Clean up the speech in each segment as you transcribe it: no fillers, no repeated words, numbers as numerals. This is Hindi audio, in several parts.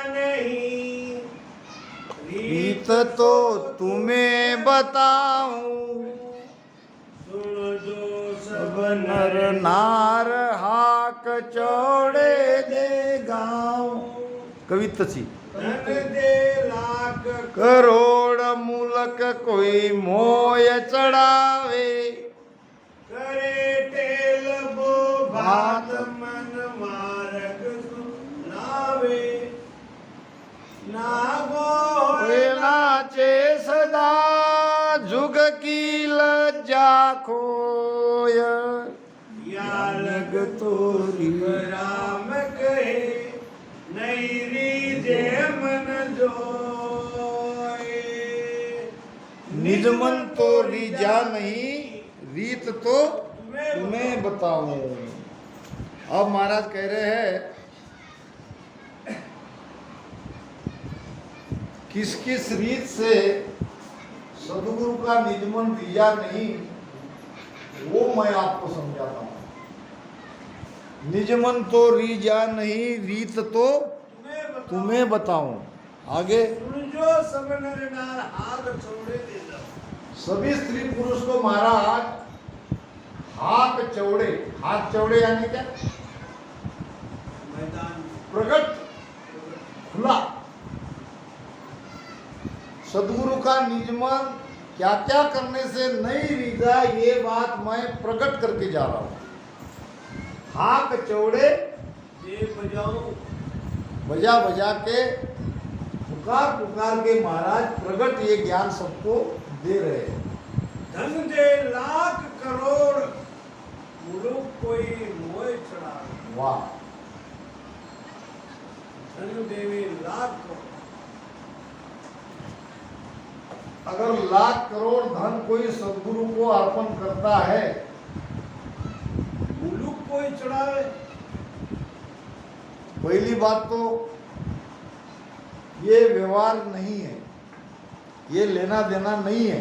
नहीं, रीत तो तुम्हें बताऊं, सुन जो सब नर नार हाक चौड़े दे गाँव। कविता सी। धन दे लाख करोड़ मूलक कोई मोय चढ़ावे, करे टेल बो भात मन मारग सुनावे। नागो कोई नाचे सदा जुग की लज्जा खोय, या लग तोरी राम कहे, नहीं रीजे मन जोए। निज मन तो रीझा नहीं, रीत तो तुम्हें बताऊं। अब महाराज कह रहे हैं किस किस रीत से सदगुरु का निजमन रीझा नहीं, वो मैं आपको समझाता हूं। निजमन तो रीझा नहीं, रीत तो तुम्हें बताऊं। आगे सुन जो सब नर नार हाथ छोड़े दे दो। सभी स्त्री पुरुष को महाराज हाथ चौड़े, हाथ चौड़े यानी क्या? मैदान प्रकट खुला। सदगुरु का निजमन क्या क्या करने से नहीं रीझा, ये बात मैं प्रकट करके जा रहा हूं। हाथ चौड़े जे बजाऊं, बजा बजा के पुकार पुकार के महाराज प्रकट ये ज्ञान सबको दे रहे हैं। धन दे लाख करोड़, मुलुक कोई मोह चढ़ा। वाह। धन देवे लाख करोड़, अगर लाख करोड़ धन कोई सदगुरु को अर्पण करता है, मुलुक कोई चढ़ावे। पहली बात तो ये व्यवहार नहीं है, ये लेना देना नहीं है।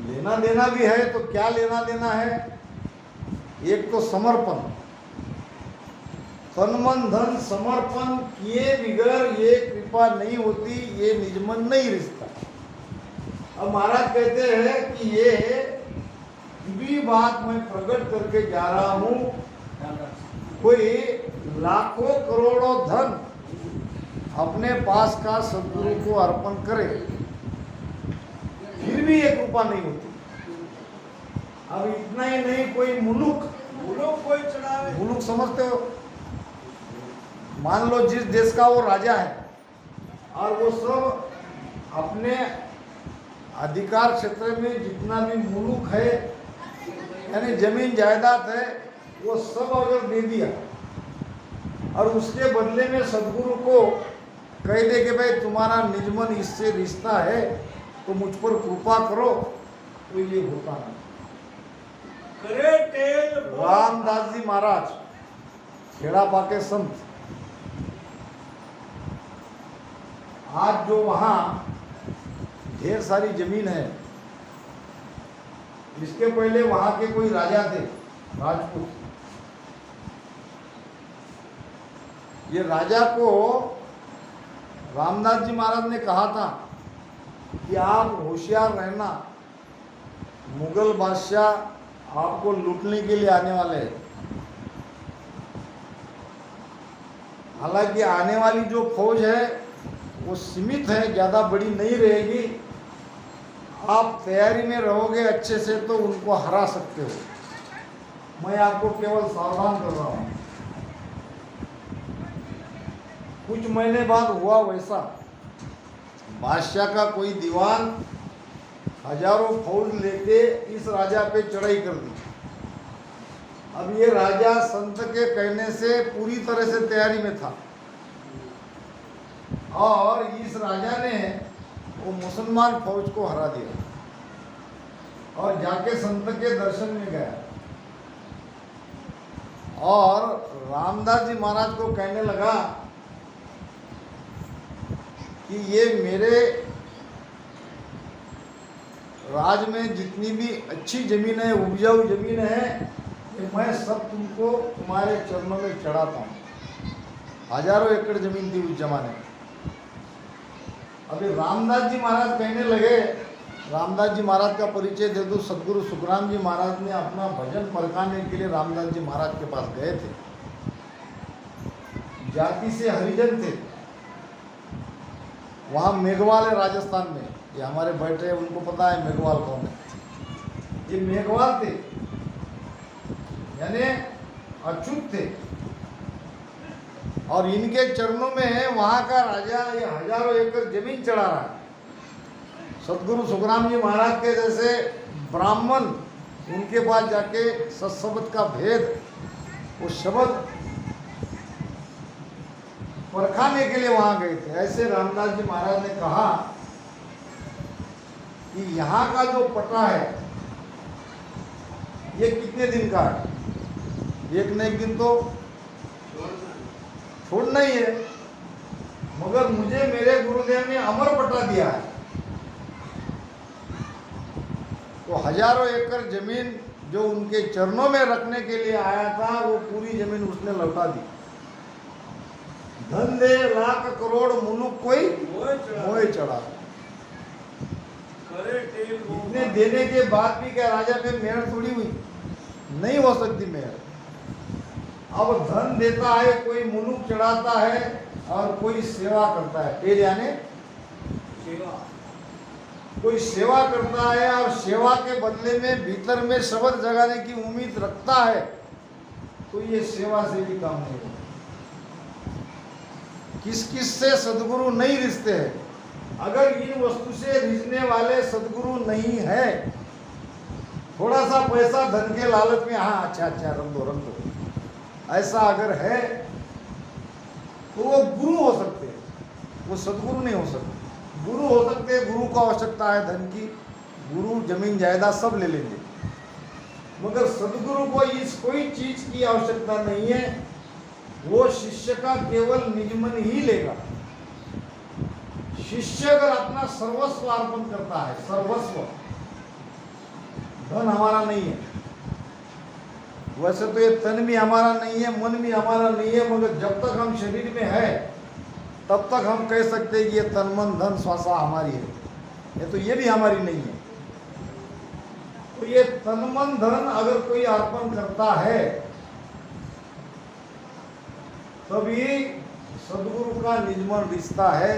लेना देना भी है तो क्या लेना देना है? एक तो समर्पण, तन मन धन समर्पण किए बिगर ये कृपा नहीं होती, ये निजमन नहीं रिश्ता। अब महाराज कहते हैं कि ये भी बात मैं प्रकट करके जा रहा हूं। कोई लाखों करोड़ों धन अपने पास का सदगुरु को अर्पण करे, फिर भी ये कृपा नहीं होती। अब इतना ही नहीं, कोई मुलुक कोई चढ़ावे। मुलुक समझते हो? मान लो जिस देश का वो राजा है और वो सब अपने अधिकार क्षेत्र में जितना भी मुलुक है यानी जमीन जायदाद है, वो सब अगर दे दिया और उसके बदले में सदगुरु को कह दे कि भाई तुम्हारा निजमन इससे रिश्ता है तो मुझ पर कृपा करो, तो ये होता नहीं। करे टेल रामदास जी महाराज खेड़ा पाके संत, आज जो वहाँ ढेर सारी जमीन है, इसके पहले वहाँ के कोई राजा थे राजपूत। ये राजा को रामदास जी महाराज ने कहा था कि आप होशियार रहना, मुगल बादशाह आपको लूटने के लिए आने वाले हैं। हालांकि आने वाली जो फौज है वो सीमित है, ज़्यादा बड़ी नहीं रहेगी। आप तैयारी में रहोगे अच्छे से तो उनको हरा सकते हो। मैं आपको केवल सावधान कर रहा हूँ। कुछ महीने बाद हुआ वैसा, बादशाह का कोई दीवान हजारों फौज लेके इस राजा पे चढ़ाई कर दी। अब ये राजा संत के कहने से पूरी तरह से तैयारी में था और इस राजा ने वो मुसलमान फौज को हरा दिया और जाके संत के दर्शन में गया और रामदास जी महाराज को कहने लगा कि ये मेरे राज में जितनी भी अच्छी जमीन है, उपजाऊ जमीन है, मैं सब तुमको तुम्हारे चरणों में चढ़ाता हूँ। हजारों एकड़ जमीन थी उस जमाने में। अभी रामदास जी महाराज कहने लगे, रामदास जी महाराज का परिचय दे दूं, सदगुरु सुखराम जी महाराज ने अपना भजन परखाने के लिए रामदास जी महाराज के पास गए थे। जाति से हरिजन थे, वहाँ मेघवाल है राजस्थान में, ये हमारे बैठे हैं उनको पता है मेघवाल कौन है। ये मेघवाल थे यानी अछूत थे, और इनके चरणों में वहाँ का राजा ये हजारों एकड़ जमीन चढ़ा रहा है। सदगुरु सुखराम जी महाराज के जैसे ब्राह्मण उनके पास जाके सत्शब्द का भेद, वो शब्द परखाने के लिए वहाँ गए थे। ऐसे रामदास जी महाराज ने कहा कि यहाँ का जो पटा है ये कितने दिन का है, एक न एक दिन तो छोड़ना ही है, मगर मुझे मेरे गुरुदेव ने अमर पटा दिया है। तो हजारों एकड़ जमीन जो उनके चरणों में रखने के लिए आया था, वो पूरी जमीन उसने लौटा दी। धन दे लाख करोड़ मुलुक कोई मोह चढ़ा। इतने देने के बाद भी क्या राजा पे मेहर थोड़ी हुई, नहीं हो सकती मेहर। अब धन देता है, कोई मुलुक चढ़ाता है और कोई सेवा करता है। पेड़ यानी सेवा, कोई सेवा करता है और सेवा के बदले में भीतर में शब्द जगाने की उम्मीद रखता है, तो ये सेवा से भी काम नहीं होगा। किस किस से सदगुरु नहीं रिश्ते हैं। अगर इन वस्तु से रिझने वाले सदगुरु नहीं है, थोड़ा सा पैसा धन के लालच में हाँ अच्छा रंग दो ऐसा अगर है, तो वो गुरु हो सकते हैं, वो सदगुरु नहीं हो सकते। गुरु हो सकते हैं, गुरु को आवश्यकता है धन की, गुरु जमीन जायदाद सब ले लेंगे, मगर सदगुरु को इस कोई चीज की आवश्यकता नहीं है। वो शिष्य का केवल निजमन ही लेगा। शिष्य अगर अपना सर्वस्व अर्पण करता है, सर्वस्व, धन हमारा नहीं है, वैसे तो ये तन भी हमारा नहीं है, मन भी हमारा नहीं है, मगर जब तक हम शरीर में है तब तक हम कह सकते हैं कि ये तन मन धन स्वासा हमारी है। ये तो ये भी हमारी नहीं है। तो ये तन मन धन अगर कोई अर्पण करता है, तभी सदगुरु का निजमन रिश्ता है।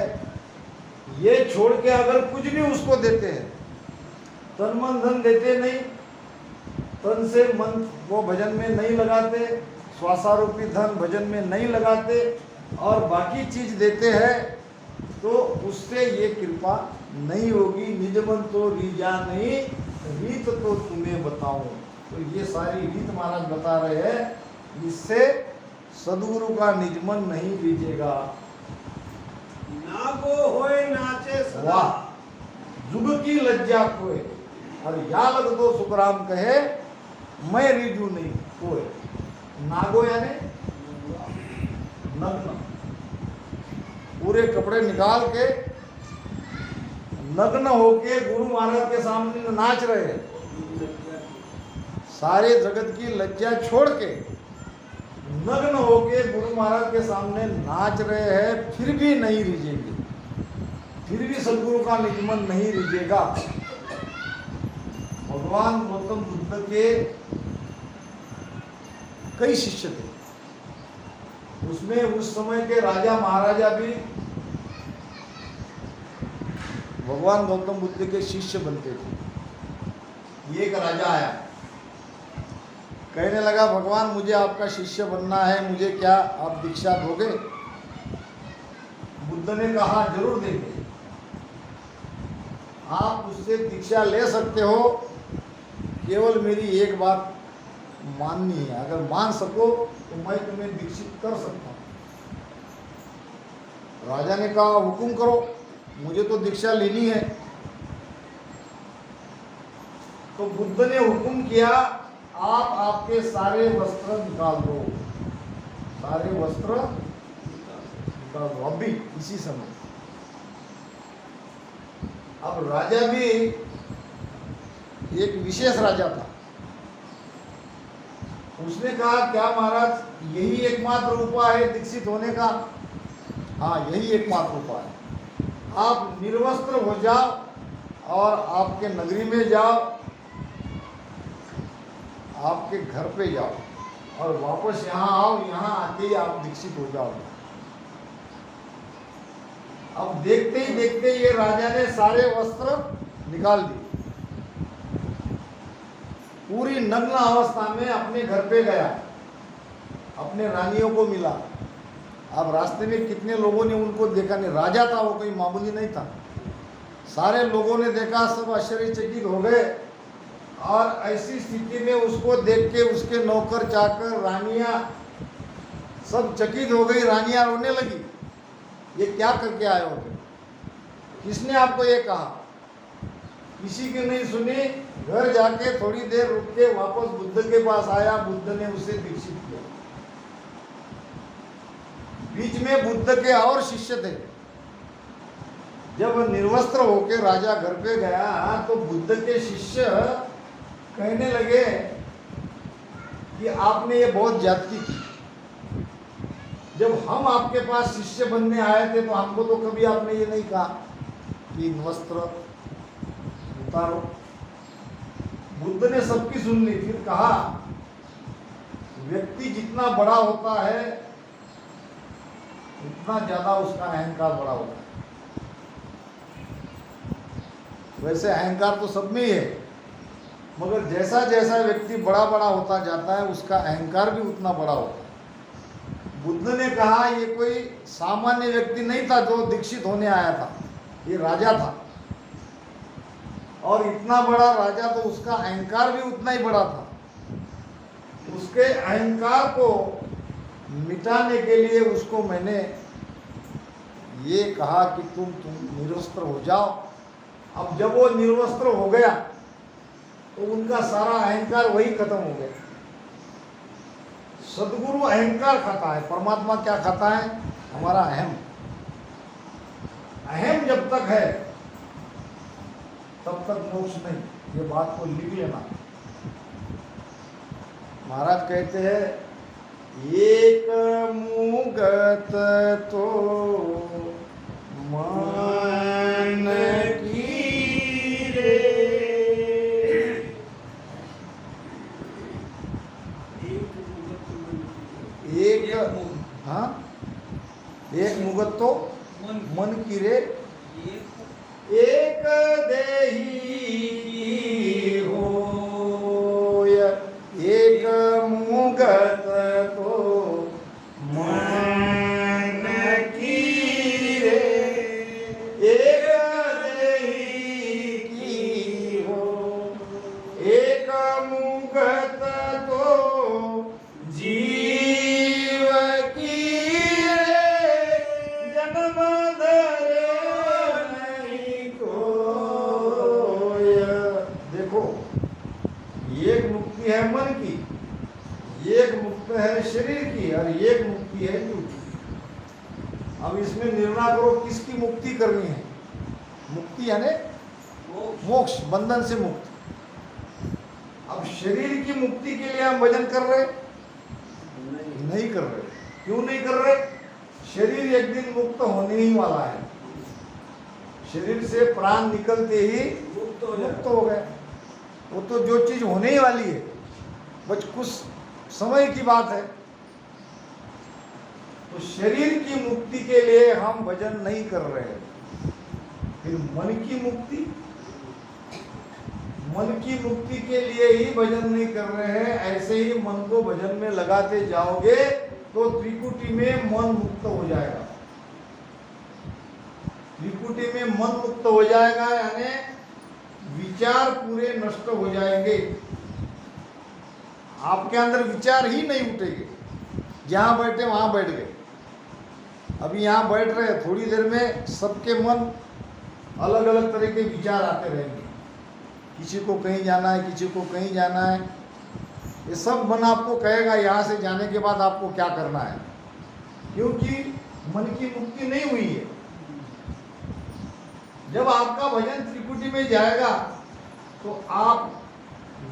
ये छोड़ के अगर कुछ भी उसको देते हैं, तन मन धन देते नहीं, तन से मन वो भजन में नहीं लगाते, श्वासारूपी धन भजन में नहीं लगाते, और बाकी चीज देते हैं, तो उससे ये कृपा नहीं होगी। निजमन तो रीजा नहीं, रीत तो तुम्हें बताऊं। तो ये सारी रीत महाराज बता रहे हैं, इससे सदगुरु का निजमन नहीं रीजेगा। नागो होए नाचे सदा, वाह, जुग की लज्जा कोय, और या लग तो सुखराम कहे मैं रीजू नहीं कोय। नागो यानी नग्न, पूरे कपड़े निकाल के नग्न होके गुरु महाराज के सामने नाच रहे हैं। सारे जगत की लज्जा छोड़ के नग्न होके गुरु महाराज के सामने नाच रहे हैं, फिर भी नहीं रिझेंगे, फिर भी सदगुरु का निजमन नहीं रिझेगा। भगवान गौतम बुद्ध के कई शिष्य थे, उसमें उस समय के राजा महाराजा भी भगवान गौतम बुद्ध के शिष्य बनते थे। एक राजा आया, कहने लगा भगवान मुझे आपका शिष्य बनना है, मुझे क्या आप दीक्षा दोगे? बुद्ध ने कहा जरूर देंगे, आप उससे दीक्षा ले सकते हो, केवल मेरी एक बात माननी है, अगर मान सको तो मैं तुम्हें दीक्षित कर सकता हूँ। राजा ने कहा हुकुम करो, मुझे तो दीक्षा लेनी है। तो बुद्ध ने हुकुम किया, आप आपके सारे वस्त्र निकाल दो, सारे वस्त्र निकाल दो अभी इसी समय। अब राजा भी एक विशेष राजा था, उसने कहा क्या महाराज यही एकमात्र उपाय है दीक्षित होने का। हाँ, यही एकमात्र उपाय है। आप निर्वस्त्र हो जाओ और आपके नगरी में जाओ, आपके घर पे जाओ और वापस यहाँ आओ, यहाँ आके ही आप दीक्षित हो जाओगे। अब देखते ही देखते ये राजा ने सारे वस्त्र निकाल दिए, पूरी नग्न अवस्था में अपने घर पे गया, अपने रानियों को मिला। अब रास्ते में कितने लोगों ने उनको देखा नहीं, राजा था वो, कोई मामूली नहीं था। सारे लोगों ने देखा, सब आश्चर्यचकित हो गए और ऐसी स्थिति में उसको देख के उसके नौकर चाकर रानियां सब चकित हो गई, रानियां रोने लगी। ये क्या करके आए हो तुम? किसने आपको ये कहा? किसी की नहीं सुनी। घर जाके थोड़ी देर रुक के वापस बुद्ध के पास आया, बुद्ध ने उसे दीक्षित किया। बीच में बुद्ध के और शिष्य थे। जब निर्वस्त्र होकर राजा घर पे गया तो बुद्ध के शिष्य कहने लगे कि आपने ये बहुत ज्यादती की। जब हम आपके पास शिष्य बनने आए थे तो हमको तो कभी आपने ये नहीं कहा कि वस्त्र उतारो। बुद्ध ने सबकी सुन ली, फिर कहा व्यक्ति जितना बड़ा होता है उतना ज्यादा उसका अहंकार बड़ा होता है। वैसे अहंकार तो सब में ही है, मगर जैसा जैसा व्यक्ति बड़ा बड़ा होता जाता है उसका अहंकार भी उतना बड़ा होता है। बुद्ध ने कहा ये कोई सामान्य व्यक्ति नहीं था जो दीक्षित होने आया था, ये राजा था। और इतना बड़ा राजा तो उसका अहंकार भी उतना ही बड़ा था। उसके अहंकार को मिटाने के लिए उसको मैंने ये कहा कि तुम निर्वस्त्र हो जाओ। अब जब वो निर्वस्त्र हो गया तो उनका सारा अहंकार वही खत्म हो गया। सद्गुरु अहंकार खाता है, परमात्मा क्या खाता है? हमारा अहम। अहम जब तक है तब तक मोक्ष नहीं, ये बात को लिख लेना। महाराज कहते हैं एक मुगत तो मन की रे, एक मुगत तो मन की रे, एक देही होय, एक मुगत तो मन की रे, एक देही की हो, एक मुगत तो जीव की रे, जन्म धरे नहीं कोय। देखो, एक मुक्ति है मन की, एक मुक्ति है शरीर की और एक मुक्ति है जीव की। अब इसमें निर्णय करो किसकी मुक्ति करनी है। मुक्ति यानी मोक्ष, बंधन से मुक्त। अब शरीर की मुक्ति के लिए हम भजन कर रहे नहीं कर रहे। क्यों नहीं कर रहे? शरीर एक दिन मुक्त होने ही वाला है। शरीर से प्राण निकलते ही मुक्त हो गए। वो तो जो चीज होने ही वाली है, बस कुछ समय की बात है। तो शरीर की मुक्ति के लिए हम भजन नहीं कर रहे हैं। फिर मन की मुक्ति, मन की मुक्ति के लिए ही भजन नहीं कर रहे हैं। ऐसे ही मन को भजन में लगाते जाओगे तो त्रिकुटी में मन मुक्त हो जाएगा। त्रिकुटी में मन मुक्त हो जाएगा यानी विचार पूरे नष्ट हो जाएंगे। आपके अंदर विचार ही नहीं उठेंगे। जहां बैठे वहां बैठ गए। अभी यहाँ बैठ रहे, थोड़ी देर में सबके मन अलग अलग तरह के विचार आते रहेंगे। किसी को कहीं जाना है, किसी को कहीं जाना है। ये सब मन आपको कहेगा यहाँ से जाने के बाद आपको क्या करना है, क्योंकि मन की मुक्ति नहीं हुई है। जब आपका भजन त्रिकुटी में जाएगा तो आप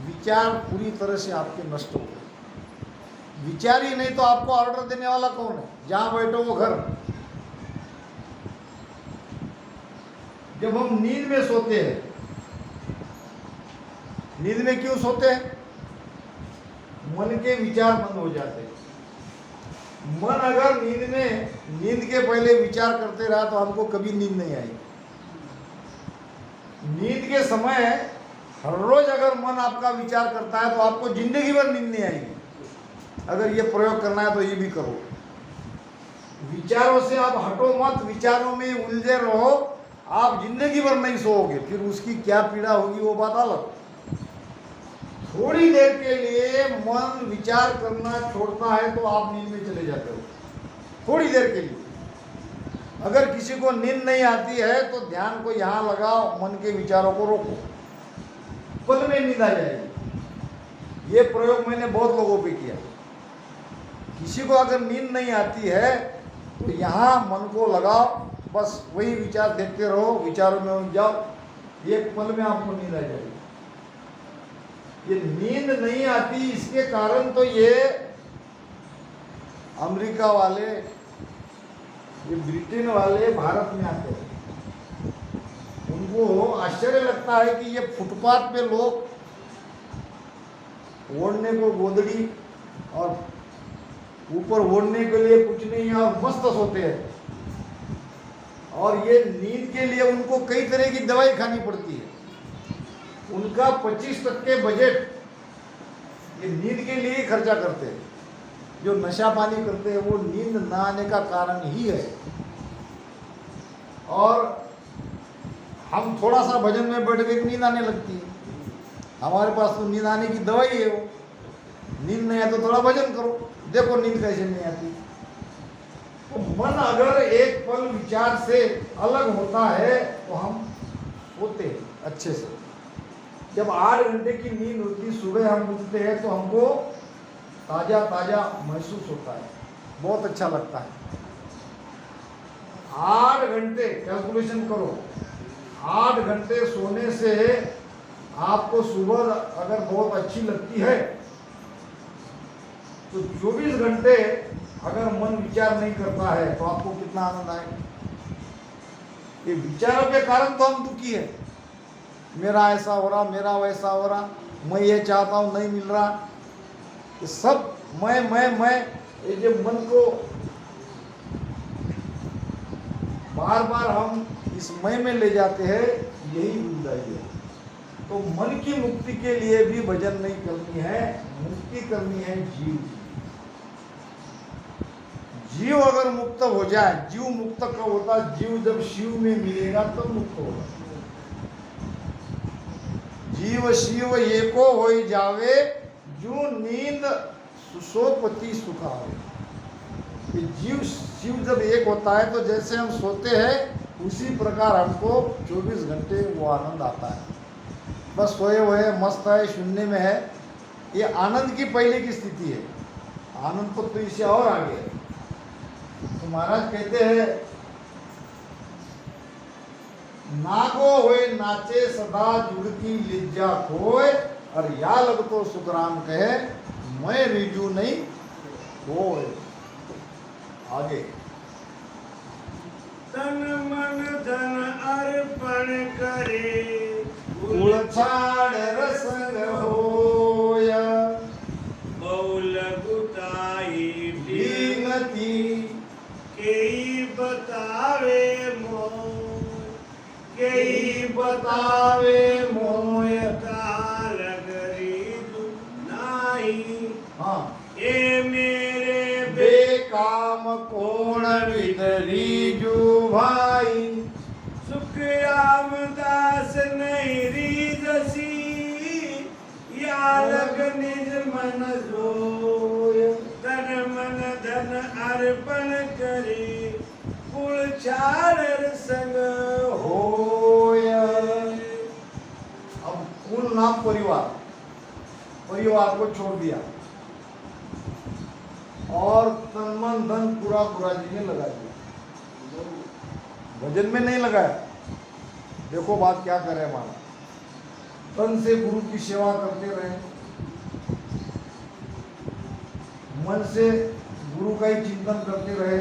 विचार पूरी तरह से आपके नष्ट हो गए। विचार ही नहीं तो आपको ऑर्डर देने वाला कौन है? जहां बैठो वो घर। जब हम नींद में सोते हैं, नींद में क्यों सोते हैं? मन के विचार बंद हो जाते हैं। मन अगर नींद के पहले विचार करते रहा तो हमको कभी नींद नहीं आएगी। नींद के समय हर रोज अगर मन आपका विचार करता है तो आपको जिंदगी भर नींद नहीं आएगी। अगर ये प्रयोग करना है तो ये भी करो। विचारों से आप हटो मत, विचारों में उलझे रहो, आप जिंदगी भर नहीं सोओगे। फिर उसकी क्या पीड़ा होगी वो बात अलग। थोड़ी देर के लिए मन विचार करना छोड़ता है तो आप नींद में चले जाते हो, थोड़ी देर के लिए। अगर किसी को नींद नहीं आती है तो ध्यान को यहाँ लगाओ, मन के विचारों को रोको, पल में नींद आ जाएगी। ये प्रयोग मैंने बहुत लोगों पे किया। किसी को अगर नींद नहीं आती है तो यहाँ मन को लगाओ, बस वही विचार देखते रहो, विचारों में उलझ जाओ, एक पल में आपको नींद आ जाएगी। ये नींद नहीं आती, इसके कारण तो ये अमेरिका वाले, ये ब्रिटेन वाले भारत में आते हैं। उनको आश्चर्य लगता है कि ये फुटपाथ पे लोग ओढ़ने को गोदड़ी और ऊपर ओढ़ने के लिए कुछ नहीं और मस्त सोते हैं। और ये नींद के लिए उनको कई तरह की दवाई खानी पड़ती है। उनका 25% बजट ये नींद के लिए ही खर्चा करते हैं। जो नशा पानी करते हैं वो नींद ना आने का कारण ही है। और हम थोड़ा सा भजन में बैठ गए नींद आने लगती है। हमारे पास तो नींद आने की दवाई है वो। नींद नहीं आए तो थोड़ा भजन करो, देखो नींद कैसे नहीं आती। तो मन अगर एक पल विचार से अलग होता है तो हम सोते हैं अच्छे से। जब 8 घंटे की नींद होती, सुबह हम उठते हैं तो हमको ताज़ा ताज़ा महसूस होता है, बहुत अच्छा लगता है। 8 घंटे कैलकुलेशन करो, 8 घंटे सोने से आपको सुबह अगर बहुत अच्छी लगती है तो 24 घंटे अगर मन विचार नहीं करता है तो आपको कितना आनंद आएगा। ये विचारों के कारण तो हम दुखी है। मेरा ऐसा हो रहा, मेरा वैसा हो रहा, मैं ये चाहता हूँ नहीं मिल रहा, ये सब मैं ये जो मन को बार बार हम इस मैं में ले जाते हैं, यही दुखदाई है। तो मन की मुक्ति के लिए भी भजन नहीं करनी है, मुक्ति करनी है जीव की। जीव अगर मुक्त हो जाए, जीव मुक्त कब होता? जीव जब शिव में मिलेगा तब मुक्त होगा। जीव शिव एको होई जावे, जो नींद सुसोपति सुखावे। जीव शिव जब एक होता है तो जैसे हम सोते हैं उसी प्रकार हमको 24 घंटे वो आनंद आता है। बस सोए हुए मस्त है, शून्य में है, ये आनंद की पहले की स्थिति है। आनंद तो इससे और आगे है। तो महाराज कहते हैं, नागो होए नाचे सदा जुड़ती लिज्जा खोए, और या लग तो सुखराम कहे मैं रिजू नहीं होए। आगे तन मन धन अर्पण करे, कुल छाड़ रसंग होया, बहुल गुताई भीगती केई बतावे मोय, केई बतावे मोय। काल गरीब नाही, हाँ, ए मेरे बेकाम कोण विदरी जो भाई, सुख रामदास नहीं रीजसी, या लग निज मन जोय। तन मन धन अर्पण करे, कुल छाड़ संग होय। अब कुल नाम परिवार, परिवार को छोड़ दिया और तन मन धन पूरा पूरा जी ने लगा दिया, भजन में नहीं लगाया। देखो बात क्या करे हमारा। तन से गुरु की सेवा करते रहे, मन से गुरु का ही चिंतन करते रहे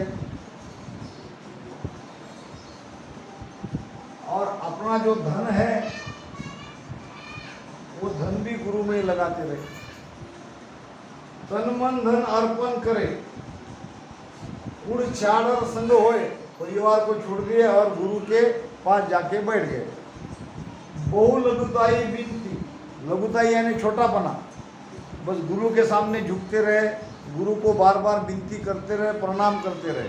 और अपना जो धन है वो धन भी गुरु में लगाते रहे। तन मन धन अर्पण करे, उड़ चाड़ संग होए, परिवार को छोड़ दिए और गुरु के पास जाके बैठ गए। बहु लघुताई बिनती, लघुताई यानी छोटापना, बस गुरु के सामने झुकते रहे, गुरु को बार बार विनती करते रहे, प्रणाम करते रहे।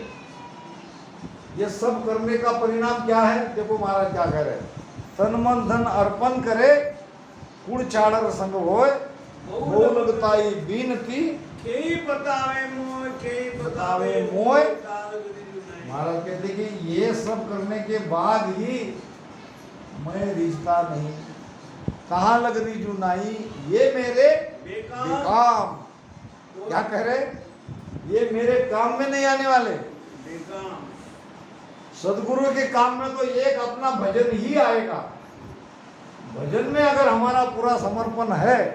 ये सब करने का परिणाम क्या है? देखो महाराज क्या कह रहे हैं, तन मन धन अर्पण करे, कुड़ चाड़र संग होए, बहु लघुताई बिनती, के बतावे मोय। महाराज कहते कि ये सब करने के बाद ही मैं रिश्ता नहीं, कहाँ लग रिजू नहीं, ये मेरे बेकाम। क्या कह रहे? ये मेरे काम में नहीं आने वाले। सदगुरु के काम में तो एक अपना भजन ही आएगा। भजन में अगर हमारा पूरा समर्पण है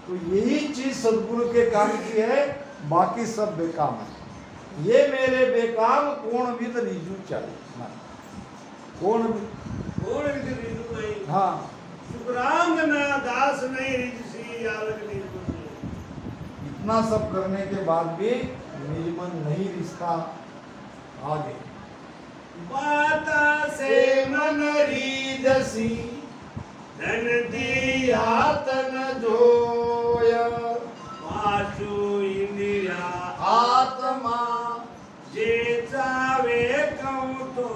तो यही चीज सदगुरु के काम की है, बाकी सब बेकाम है। ये मेरे बेकाम कोण विद रिजू चाले, कोण विद रिजू नहीं। हाँ, शुक्रांग ना दास नहीं रिजसी यालक नहीं। इतना सब करने के बाद भी निज मन नहीं रिश्ता आगे। बाता से मन रीदसी, धन दिया तन जोय, पाशु इंद्रिया आत्मा जे चावे कहूँ तो,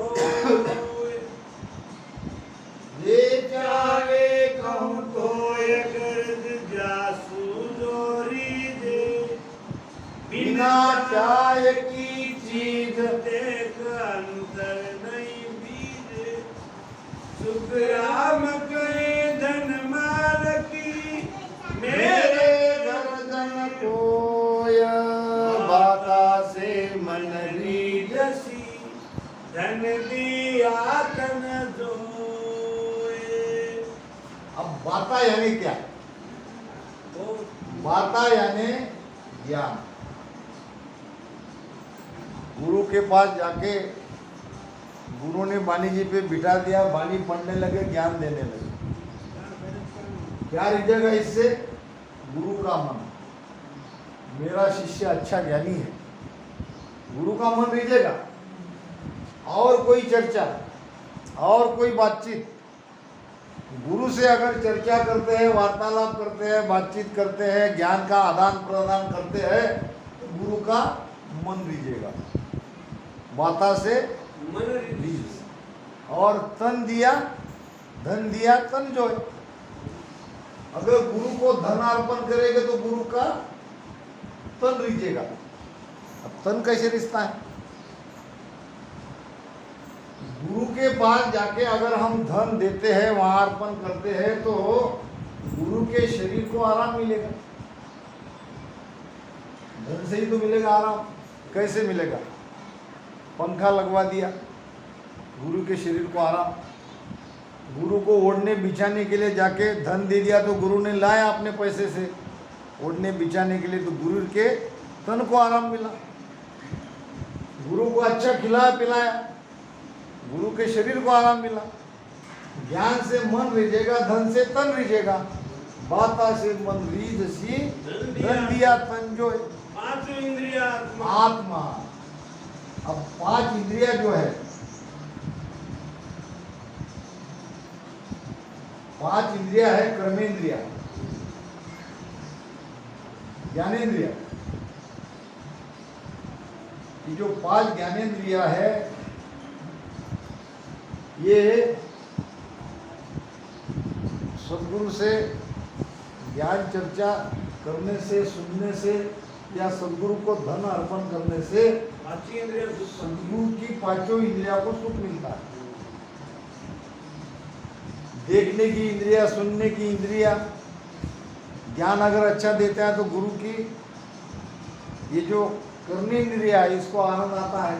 जे चावे कहूँ तो, गर्द जासू जोरी दे, बिना चाय की चीज देख अंतर नहीं बीजे। सुखराम करे धन माल की, मेरे गर्दन कोय, बाता से मन रीदसी, धन दिया तन जोए। अब बाता यानी क्या? बाता यानी ज्ञान। गुरु के पास जाके गुरु ने बानी जी पे बिठा दिया, बानी पढ़ने लगे, ज्ञान देने लगे। क्या रिझेगा इससे? गुरु का मन, मेरा शिष्य अच्छा ज्ञानी है, गुरु का मन रिझेगा। और कोई चर्चा और कोई बातचीत, गुरु से अगर चर्चा करते हैं, वार्तालाप करते हैं, बातचीत करते हैं, ज्ञान का आदान प्रदान करते हैं, तो गुरु का मन रिझेगा। बाता से मन रीझ। और तन दिया, धन दिया तन जोय। अगर गुरु को धन अर्पण करेंगे तो गुरु का तन रिझेगा। अब तन कैसे रिश्ता है? गुरु के पास जाके अगर हम धन देते हैं, वहां अर्पण करते हैं, तो गुरु के शरीर को आराम मिलेगा। धन से ही तो मिलेगा आराम। कैसे मिलेगा? पंखा लगवा दिया, गुरु के शरीर को आराम। गुरु को ओढ़ने बिछाने के लिए जाके धन दे दिया तो गुरु ने लाया अपने पैसे से ओढ़ने बिछाने के लिए, तो गुरु के तन को आराम मिला। गुरु को अच्छा खिलाया पिलाया, गुरु के शरीर को आराम मिला। ज्ञान से मन रिझेगा, धन से तन रिझेगा। बाता से मन रीझसी, धन दिया तन जोय। पांच इंद्रिया आत्मा। अब पांच इंद्रिया जो है, पांच इंद्रिया है, कर्मेंद्रिया, ज्ञानेन्द्रिया। ये जो पांच ज्ञानेन्द्रिया है, ये सदगुरु से ज्ञान चर्चा करने से, सुनने से, या सदगुरु को धन अर्पण करने से सदगुरु की पांचों इंद्रिया को सुख मिलता है। देखने की इंद्रिया, सुनने की इंद्रिया, ज्ञान अगर अच्छा देता है तो गुरु की ये जो करनी इंद्रिया है, इसको आनंद आता है।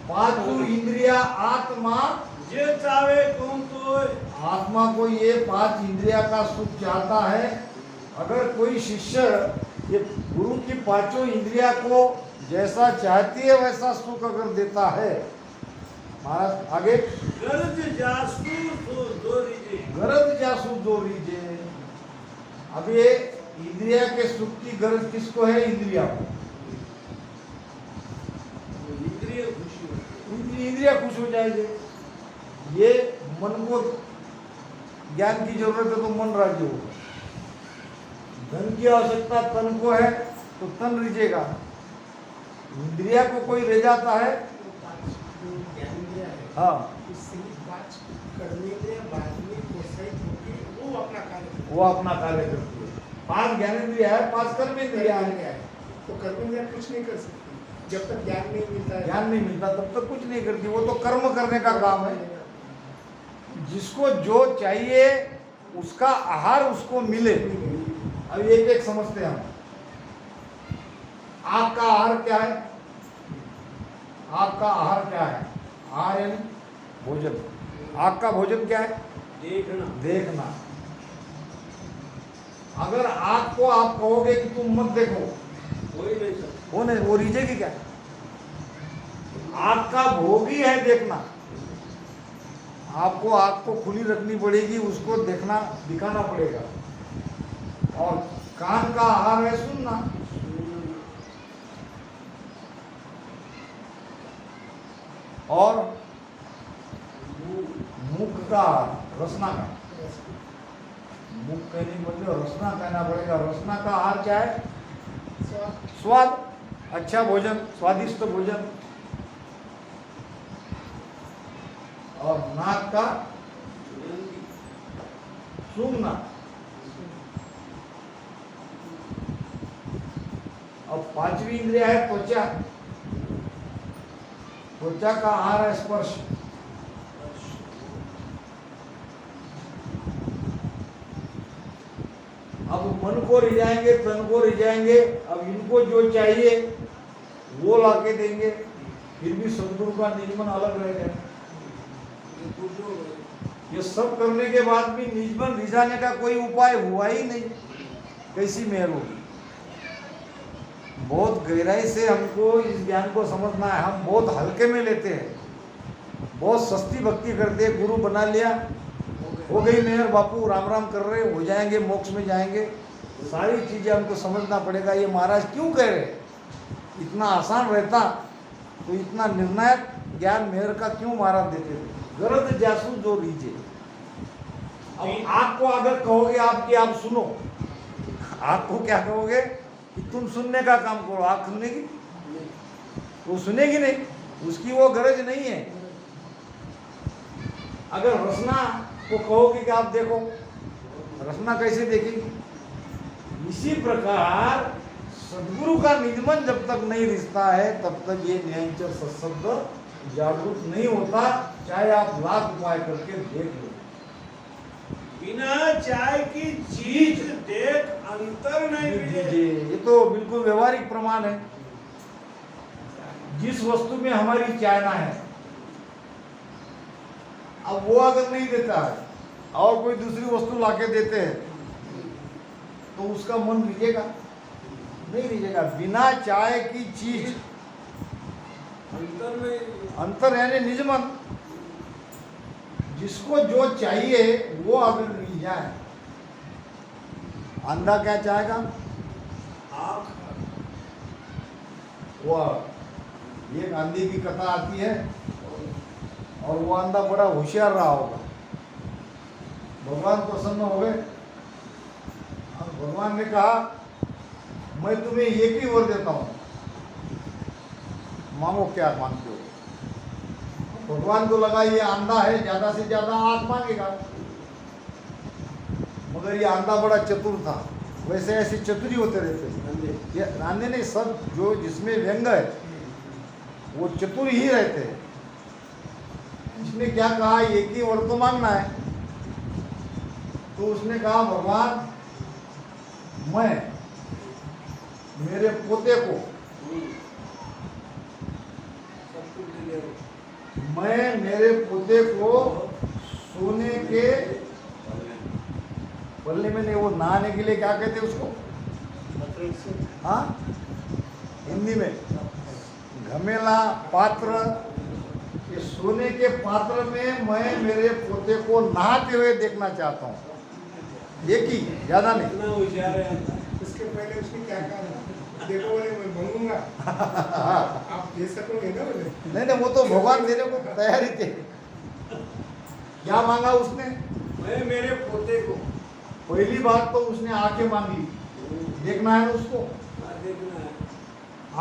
पांचों इंद्रिया आत्मा जे चावे कौन तो, आत्मा को ये पांच इंद्रिया का सुख चाहता है। अगर कोई शिष्य ये गुरु की पांचों इंद्रिया को जैसा चाहती है वैसा सुख अगर देता है महाराज आगे गरज जासू तो दोरीजे गरज जासू दो रीजे। अब ये इंद्रिया के सुख की गरज किसको है? इंद्रिया को। इंद्रिय खुशी होती इंद्रिया खुश हो जाएगी। ये मन को ज्ञान की जरूरत है तो मन राजी होगा। धन की आवश्यकता तन को है तो तन रिझेगा। इंद्रिया को कोई रिझाता है? हाँ, वो अपना कार्य करती है। 5 ज्ञानेंद्रिय है, 5 कर्मेंद्रिय है। तो कर्मेंद्रिय कुछ नहीं कर सकती जब तक ज्ञान नहीं मिलता है। ज्ञान नहीं मिलता तब तक कुछ नहीं करती, वो तो कर्म करने का काम है। जिसको जो चाहिए उसका आहार उसको मिले। अब एक एक समझते हैं हम। आग का आहार क्या है? आग का आहार क्या है? आहार यानी भोजन। आग का भोजन क्या है? देखना देखना। अगर आग को आप कहोगे कि तुम मत देखो, कोई नहीं सकता। वो नहीं, वो रिझेगी क्या? आग का भोग ही है देखना। आपको आग को खुली रखनी पड़ेगी, उसको देखना दिखाना पड़ेगा। और कान का आहार है सुनना। और मुख का आहार रसना का। मुख कहने के बदले रसना कहना पड़ेगा। रसना का आहार क्या है? स्वाद। अच्छा भोजन, स्वादिष्ट भोजन। और नाक का सूंघना। अब 5वीं इंद्रिय है त्वचा। त्वचा का आहार है स्पर्श। अब मन को रिझाएंगे, तन को रिझाएंगे। अब इनको जो चाहिए वो लाके देंगे, फिर भी सदगुरु का निजमन अलग रहेगा। ये सब करने के बाद भी निजमन रिझाने का कोई उपाय हुआ ही नहीं। कैसी मेहर होगी? बहुत गहराई से हमको इस ज्ञान को समझना है। हम बहुत हल्के में लेते हैं, बहुत सस्ती भक्ति करते हैं। गुरु बना लिया, हो गई मेहर, बापू राम राम कर रहे, हो जाएंगे, मोक्ष में जाएंगे। सारी चीजें हमको समझना पड़ेगा। ये महाराज क्यों कह रहे? इतना आसान रहता तो इतना निर्णायक ज्ञान मेहर का क्यों महाराज देते थे? गरज जासू जो रीजे। अब आपको अगर कहोगे आपकी आप सुनो, आपको क्या कहोगे कि तुम सुनने का काम करो, आप सुनेगी? वो सुनेगी नहीं, उसकी वो गरज नहीं है। अगर रसना को कहोगे कि आप देखो, रसना कैसे देखेगी? इसी प्रकार सदगुरु का निजमन जब तक नहीं रिश्ता है तब तक ये न्यायचर सत्शब्द जागरूक नहीं होता, चाहे आप लाख उपाय करके देख लो। बिना चाय की चीज देख अंतर नहीं मिले। ये तो बिल्कुल व्यवहारिक प्रमाण है। जिस वस्तु में हमारी चाहना है, अब वो अगर नहीं देता है और कोई दूसरी वस्तु लाके देते हैं तो उसका मन रिझेगा? नहीं रिझेगा। बिना चाय की चीज अंतर नहीं। अंतर यानी निजमन। जिसको जो चाहिए वो अगर मिल जाए। अंधा क्या चाहेगा? आँख वो एक अंधे की कथा आती है और वो अंधा बड़ा होशियार रहा होगा। भगवान प्रसन्न हो गए और भगवान ने कहा मैं तुम्हें एक ही वर देता हूँ, मांगो क्या मांगते हो। भगवान को लगा ये अंधा है, ज्यादा से ज्यादा आँख मांगेगा, मगर ये अंधा बड़ा चतुर था। वैसे ऐसे चतुरी होते रहते। ये अंधे नहीं, सब जो जिसमें व्यंग है वो चतुर ही रहते हैं। इसने क्या कहा, एक ही वर तो मांगना है। तो उसने कहा भगवान मैं मेरे पोते को, मैं मेरे पोते को सोने के पल्ले में नहीं, वो नहाने के लिए क्या कहते हैं उसको, हाँ हिंदी में घमेला पात्र, ये सोने के पात्र में मैं मेरे पोते को नहाते हुए देखना चाहता हूँ। एक ही, ज्यादा नहीं। इतना होशियार है उसके पहले उसने क्या कहा, देखो बोले मैं मांगूंगा, आप दे सकोगे ना बोले। नहीं नहीं, वो तो भगवान देने को तैयार ही थे। क्या मांगा उसने? मैं मेरे पोते को पहली बात तो उसने आंखें मांगी, देखना है ना उसको, देखना है।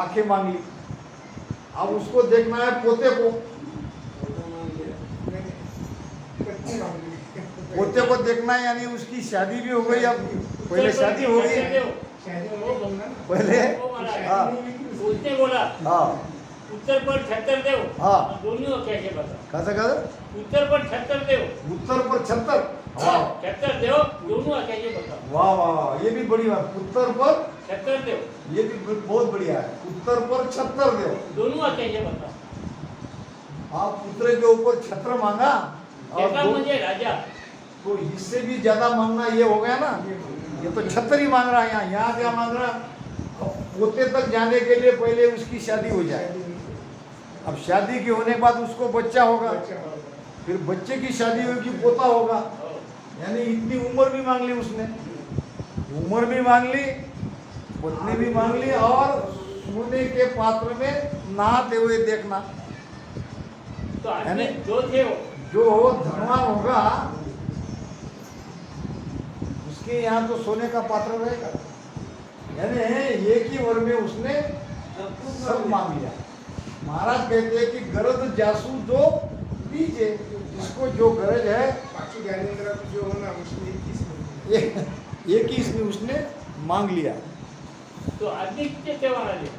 आंखें मांगी। अब उसको देखना है पोते को, पोता मांग लिया। नहीं, पत्नी मांग ली। पोते को देखना है, यानी उसकी शादी भी हो गई। अब पहले शादी हो गई, शादी में वो बोलना ना। पहले हाँ उसने बोला हाँ उत्तर पर 76 देव हाँ। दोनों कैसे बता कैसे कैसे? उत्तर पर 76 देव उत्तर पर 76, वाह 76 देव दोनों कैसे बता वाह वाह, ये भी बड़ी बात। उत्तर पर 76 देव ये भी बहुत बढ़िया है। उत्तर पर 76 देव, दोनों कैसे बता आप पुत्र के ऊपर छत्र मांगा और एका म्हणजे राजा तो इससे भी ज्यादा मांगना ये हो गया ना। ये तो 76 ही मांग रहा है। यहाँ क्या मांग रहा? अब पोते तक जाने के लिए पहले उसकी शादी हो जाए। अब शादी के होने के बाद उसको बच्चा होगा, फिर बच्चे की शादी होगी, पोता होगा, यानी इतनी उम्र भी मांग ली उसने। उम्र भी मांग ली, पत्नी भी मांग ली, और सोने के पात्र में नहाते हुए देखना। तो आदमी जो थे वो जो धनवान होगा उसके यहाँ तो सोने का पात्र रहेगा, यानी एक ही वर में उसने सब मांग लिया। महाराज कहते हैं कि गरज जासू जो लीजिए, जिसको जो गरज है। बाकी ज्ञानेंद्र जो होना उसने 21 में एक ही इसमें उसने मांग लिया। तो आदमी किती तेव्हा आले